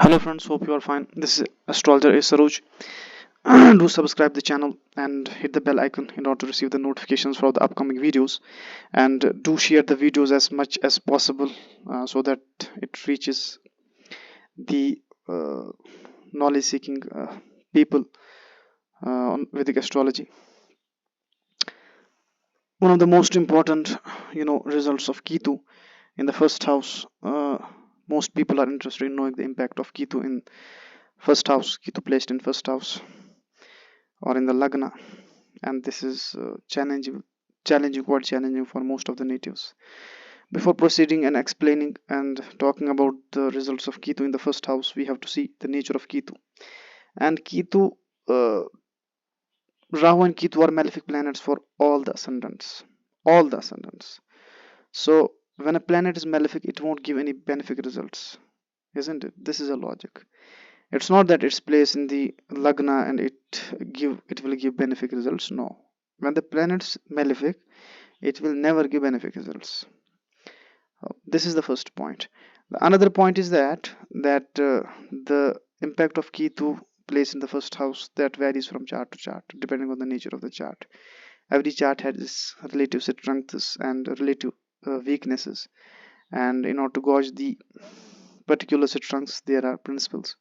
Hello friends, hope you are fine. This is astrologer A. Saroj. Do subscribe the channel and hit the bell icon in order to receive the notifications for the upcoming videos, and do share the videos as much as possible so that it reaches the knowledge seeking people on Vedic astrology. One of the most important results of Ketu in the first house. Most people are interested in knowing the impact of Ketu in first house. Ketu placed in first house or in the lagna, and this is quite challenging for most of the natives. Before proceeding and explaining and talking about the results of Ketu in the first house, we have to see the nature of Ketu. And Ketu, uh, Rahu and Ketu are malefic planets for all the ascendants. All the ascendants. So when a planet is malefic, it won't give any benefic results, isn't it? This is a logic. It's not that it's placed in the lagna and it will give benefic results. No, when the planet's malefic, it will never give benefic results. This is the first point. The another point is that the impact of Ketu placed in the first house, that varies from chart to chart depending on the nature of the chart. Every chart has its relative strengths and relative weaknesses, and in order to gauge the particular strengths, there are principles,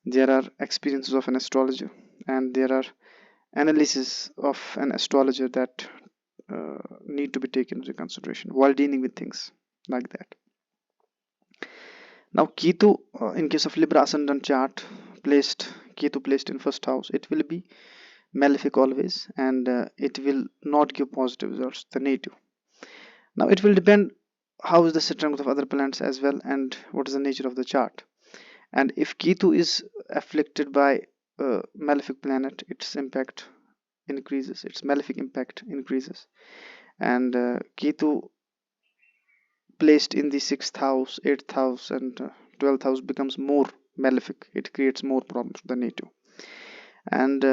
there are experiences of an astrologer, and there are analysis of an astrologer that need to be taken into consideration while dealing with things like that. Now Ketu, in case of Libra ascendant chart, Ketu placed in first house, it will be malefic always, and it will not give positive results, the native. Now it will depend how is the strength of other planets as well, and what is the nature of the chart. And if Ketu is afflicted by a malefic planet, its impact increases, its malefic impact increases. And Ketu placed in the 6th house, 8th house, and 12th house becomes more malefic. It creates more problems to the native. And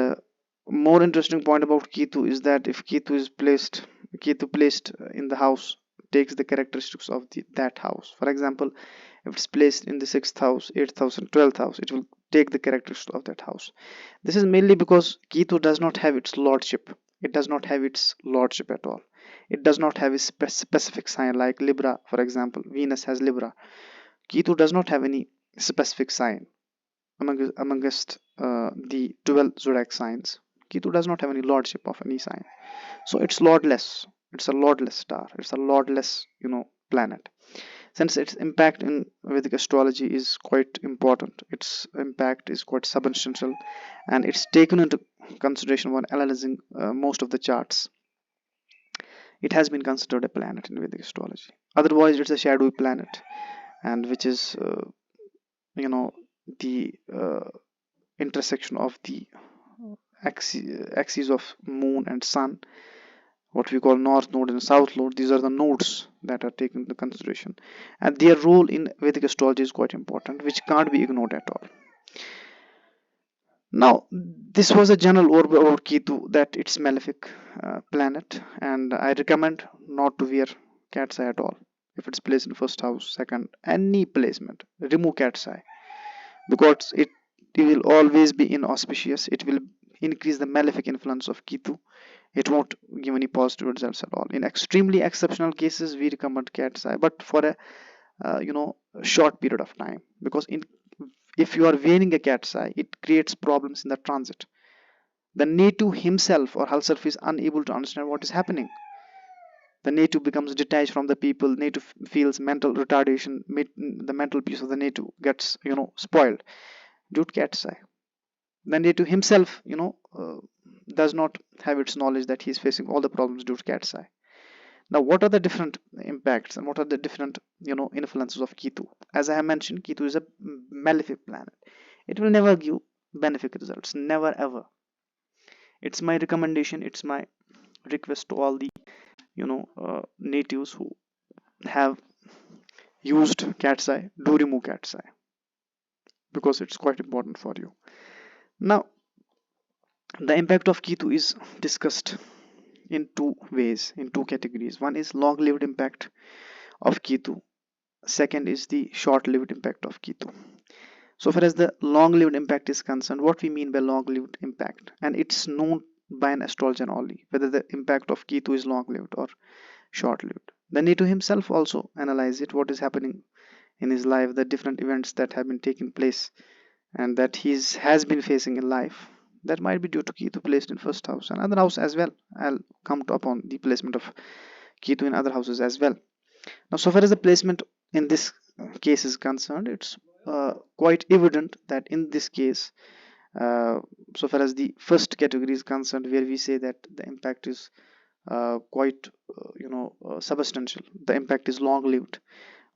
more interesting point about Ketu is that if Ketu placed in the house takes the characteristics of that house. For example, if it's placed in the 6th house, 8th house, and 12th house, it will take the characteristics of that house. This is mainly because Ketu does not have its lordship. It does not have its lordship at all. It does not have a specific sign like Libra, for example. Venus has Libra. Ketu does not have any specific sign amongst the 12 zodiac signs. Ketu does not have any lordship of any sign. So it's lordless. It's a lordless star. It's a lordless, planet. Since its impact in Vedic astrology is quite important, its impact is quite substantial, and it's taken into consideration when analyzing most of the charts. It has been considered a planet in Vedic astrology. Otherwise, it's a shadowy planet, and which is, the intersection of the axes of moon and sun, what we call north node and south node. These are the nodes that are taken into consideration, and their role in Vedic astrology is quite important, which can't be ignored at all. Now, this was a general overview about Ketu, that it's malefic planet, and I recommend not to wear cat's eye at all. If it's placed in first house, second, any placement, remove cat's eye, because it will always be inauspicious. It will increase the malefic influence of Ketu. It won't give any positive results at all. In extremely exceptional cases, we recommend cat's eye, but for a short period of time, because if you are wearing a cat's eye, it creates problems in the transit. The native himself or herself is unable to understand what is happening. The native becomes detached from the people. Native feels mental retardation. The mental piece of the native gets spoiled due to cat's eye. The native himself does not have its knowledge that he is facing all the problems due to cat's eye. Now, what are the different impacts and what are the different influences of Ketu? As I have mentioned, Ketu is a malefic planet. It will never give benefic results, never ever. It's my recommendation, it's my request to all the natives who have used cat's eye, do remove cat's eye, because it's quite important for you. Now, the impact of Ketu is discussed in two ways, in two categories. One is long-lived impact of Ketu. Second is the short-lived impact of Ketu. So far as the long-lived impact is concerned, what we mean by long-lived impact, and it's known by an astrologer only whether the impact of Ketu is long-lived or short-lived. The Netu himself also analyze it, what is happening in his life, the different events that have been taking place and that he's has been facing in life. That might be due to Ketu placed in first house and other house as well. I'll come to upon the placement of Ketu in other houses as well. Now, so far as the placement in this case is concerned, it's quite evident that in this case, so far as the first category is concerned, where we say that the impact is quite substantial, the impact is long lived.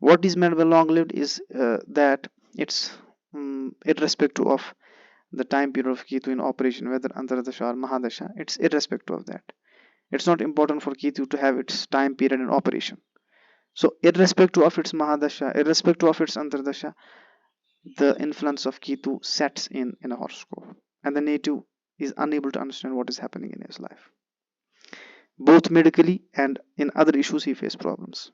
What is meant by long lived is that it's irrespective of the time period of Ketu in operation, whether Antardasha or Mahadasha, it's irrespective of that. It's not important for Ketu to have its time period in operation. So irrespective of its Mahadasha, irrespective of its Antardasha, the influence of Ketu sets in a horoscope, and the native is unable to understand what is happening in his life. Both medically and in other issues he faces problems.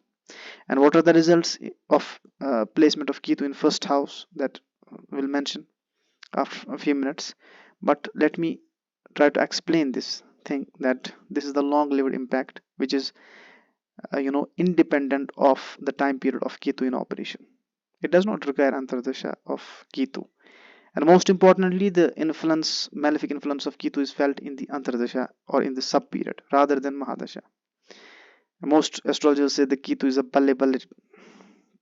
And what are the results of placement of Ketu in first house, that we'll mention after a few minutes. But let me try to explain this thing, that this is the long-lived impact which is independent of the time period of Ketu in operation. It does not require Antardasha of Ketu. And most importantly, the influence, malefic influence of Ketu is felt in the Antardasha or in the sub period rather than Mahadasha. Most astrologers say the Ketu is a Balle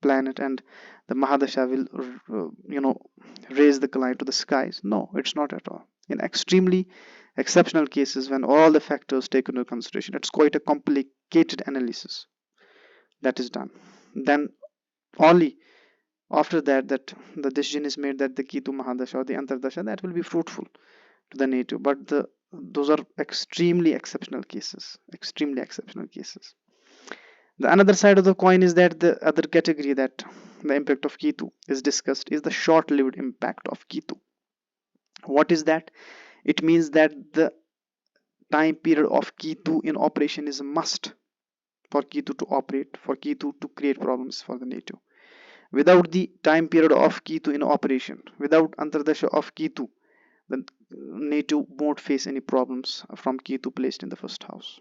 planet and the Mahadasha will raise the client to the skies. No, it's not at all. In extremely exceptional cases, when all the factors taken into consideration, it's quite a complicated analysis that is done. Then only after that the decision is made that the Ketu Mahadasha or the Antardasha, that will be fruitful to the native. But those are extremely exceptional cases. Extremely exceptional cases. The another side of the coin is that the other category that the impact of Ketu is discussed is the short-lived impact of Ketu. What is that? It means that the time period of Ketu in operation is a must for Ketu to operate, for Ketu to create problems for the native. Without the time period of Ketu in operation, without Antardasha of Ketu, the native won't face any problems from Ketu placed in the first house.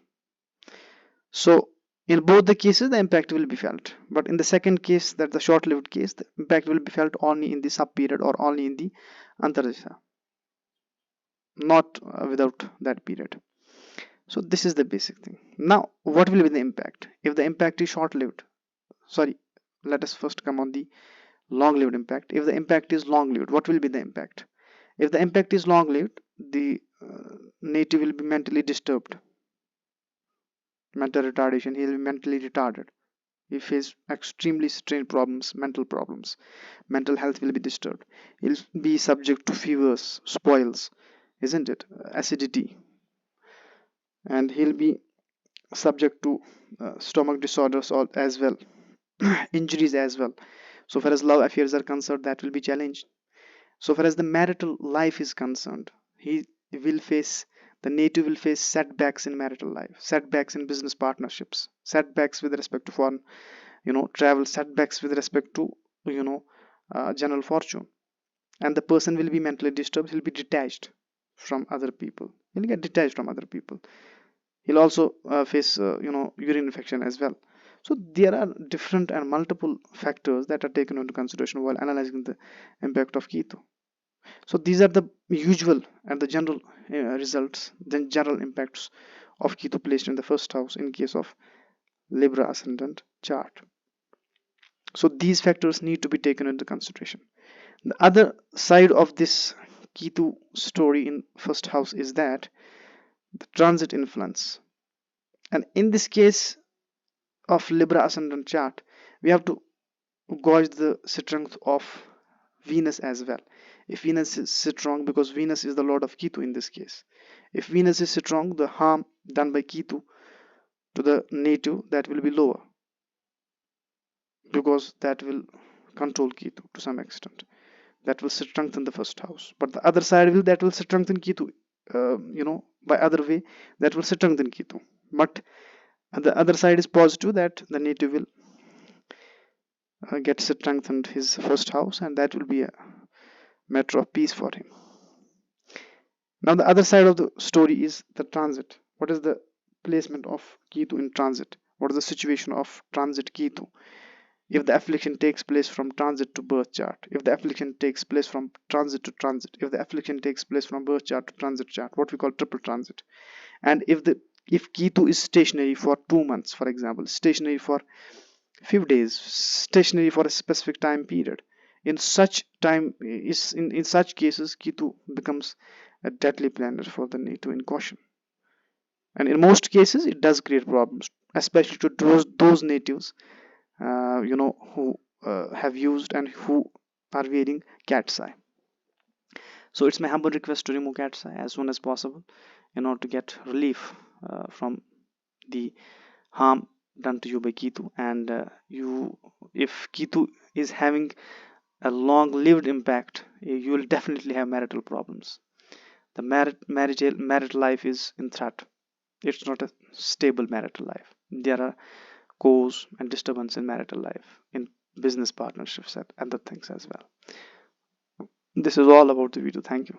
So in both the cases the impact will be felt, but in the second case, that the short-lived case, the impact will be felt only in the sub period or only in the Antardasha, not without that period. So this is the basic thing. Now what will be the impact if the impact is short-lived? Sorry, let us first come on the long-lived impact. If the impact is long-lived, what will be the impact? If the impact is long-lived, the native will be mentally disturbed, mental retardation. He will be mentally retarded. He faces extremely strained problems, mental health will be disturbed. He'll be subject to fevers, spoils, isn't it, acidity, and he'll be subject to stomach disorders as well, injuries as well. So far as love affairs are concerned, that will be challenged. So far as the marital life is concerned, he will face, the native will face setbacks in marital life, setbacks in business partnerships, setbacks with respect to foreign travel, setbacks with respect to general fortune. And the person will be mentally disturbed. He'll be detached from other people. He'll get detached from other people. He'll also face urine infection as well. So there are different and multiple factors that are taken into consideration while analyzing the impact of Ketu. So these are the usual and the general results, then general impacts of Ketu placed in the first house in case of Libra ascendant chart. So these factors need to be taken into consideration. The other side of this Ketu story in first house is that the transit influence. And in this case of Libra ascendant chart, we have to gauge the strength of Venus as well. If Venus is strong, because Venus is the lord of Ketu in this case, if Venus is strong, the harm done by Ketu to the native, that will be lower, because that will control Ketu to some extent. That will strengthen the first house. But the other side that will strengthen Ketu, by other way, that will strengthen Ketu. But the other side is positive, that the native will get strengthened his first house, and that will be matter of peace for him. Now the other side of the story is the transit. What is the placement of Ketu in transit? What is the situation of transit Ketu? If the affliction takes place from transit to birth chart, if the affliction takes place from transit to transit, if the affliction takes place from birth chart to transit chart, what we call triple transit, and if Ketu is stationary for 2 months, for example, stationary for few days, stationary for a specific time period, in such time is in such cases Ketu becomes a deadly planet for the native in caution. And in most cases it does create problems, especially to those natives who have used and who are wearing cat's eye. So it's my humble request to remove cat's eye as soon as possible in order to get relief from the harm done to you by Ketu. And if Ketu is having a long-lived impact, you will definitely have marital problems. The marital life is in threat. It's not a stable marital life. There are cause and disturbance in marital life, in business partnerships, and other things as well. This is all about the video. Thank you.